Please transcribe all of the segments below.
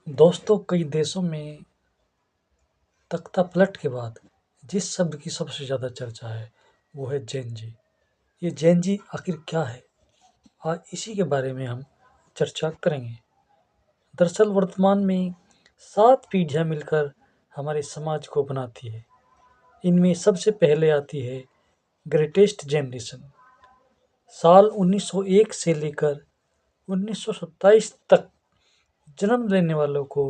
दोस्तों, कई देशों में तख्तापलट के बाद जिस शब्द की सबसे ज़्यादा चर्चा है वो है जेन जी। ये जेन जी आखिर क्या है, आज इसी के बारे में हम चर्चा करेंगे। दरअसल वर्तमान में 7 पीढ़ियाँ मिलकर हमारे समाज को बनाती है। इनमें सबसे पहले आती है ग्रेटेस्ट जनरेशन। साल 1901 से लेकर 1927 तक जन्म लेने वालों को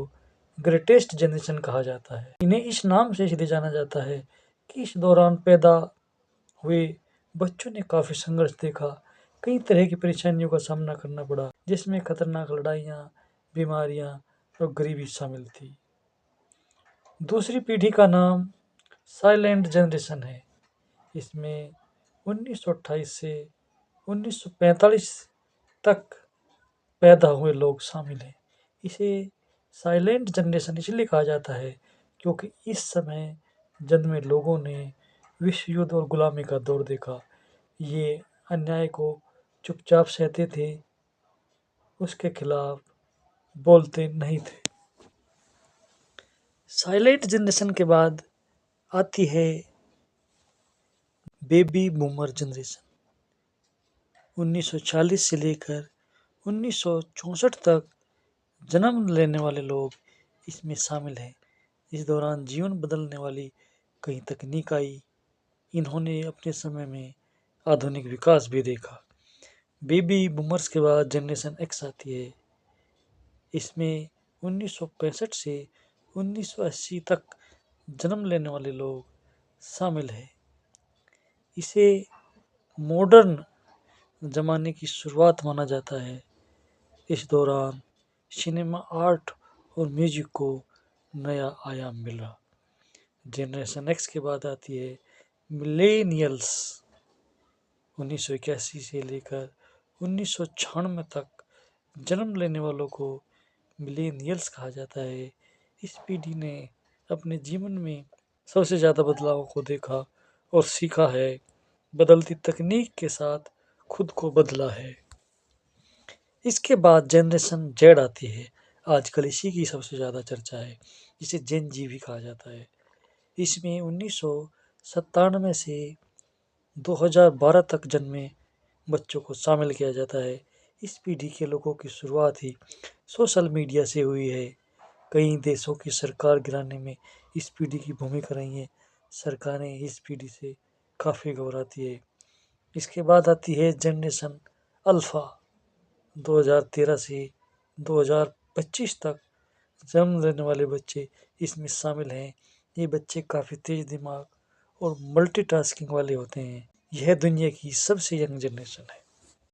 ग्रेटेस्ट जनरेशन कहा जाता है। इन्हें इस नाम से इसलिए जाना जाता है कि इस दौरान पैदा हुए बच्चों ने काफ़ी संघर्ष देखा, कई तरह की परेशानियों का सामना करना पड़ा, जिसमें खतरनाक लड़ाइयाँ, बीमारियाँ और गरीबी शामिल थी। दूसरी पीढ़ी का नाम साइलेंट जनरेशन है। इसमें 1928 से 1945 तक पैदा हुए लोग शामिल हैं। इसे साइलेंट जनरेशन इसलिए कहा जाता है क्योंकि इस समय जन्मे लोगों ने विश्व युद्ध और गुलामी का दौर देखा। ये अन्याय को चुपचाप सहते थे, उसके खिलाफ बोलते नहीं थे। साइलेंट जनरेशन के बाद आती है बेबी बूमर जनरेशन। 1940 से लेकर 1964 तक जन्म लेने वाले लोग इसमें शामिल हैं। इस दौरान जीवन बदलने वाली कई तकनीक आई। इन्होंने अपने समय में आधुनिक विकास भी देखा। बेबी बूमर्स के बाद जनरेशन एक्स आती है। इसमें 1965 से 1980 तक जन्म लेने वाले लोग शामिल हैं। इसे मॉडर्न ज़माने की शुरुआत माना जाता है। इस दौरान सिनेमा, आर्ट और म्यूजिक को नया आयाम मिला। जनरेशन एक्स के बाद आती है मिलेनियल्स। 1981 से लेकर 1996 तक जन्म लेने वालों को मिलेनियल्स कहा जाता है। इस पीढ़ी ने अपने जीवन में सबसे ज़्यादा बदलावों को देखा और सीखा है, बदलती तकनीक के साथ खुद को बदला है। इसके बाद जनरेशन जेड आती है। आजकल इसी की सबसे ज़्यादा चर्चा है, जिसे जेन जी भी कहा जाता है। इसमें 1997 से 2012 तक जन्मे बच्चों को शामिल किया जाता है। इस पीढ़ी के लोगों की शुरुआत ही सोशल मीडिया से हुई है। कई देशों की सरकार गिराने में इस पीढ़ी की भूमिका रही है। सरकारें इस पीढ़ी से काफ़ी घबराती है। इसके बाद आती है जनरेशन अल्फ़ा। 2013 से 2025 तक जन्म लेने वाले बच्चे इसमें शामिल हैं। ये बच्चे काफ़ी तेज दिमाग और मल्टीटास्किंग वाले होते हैं। यह दुनिया की सबसे यंग जनरेशन है।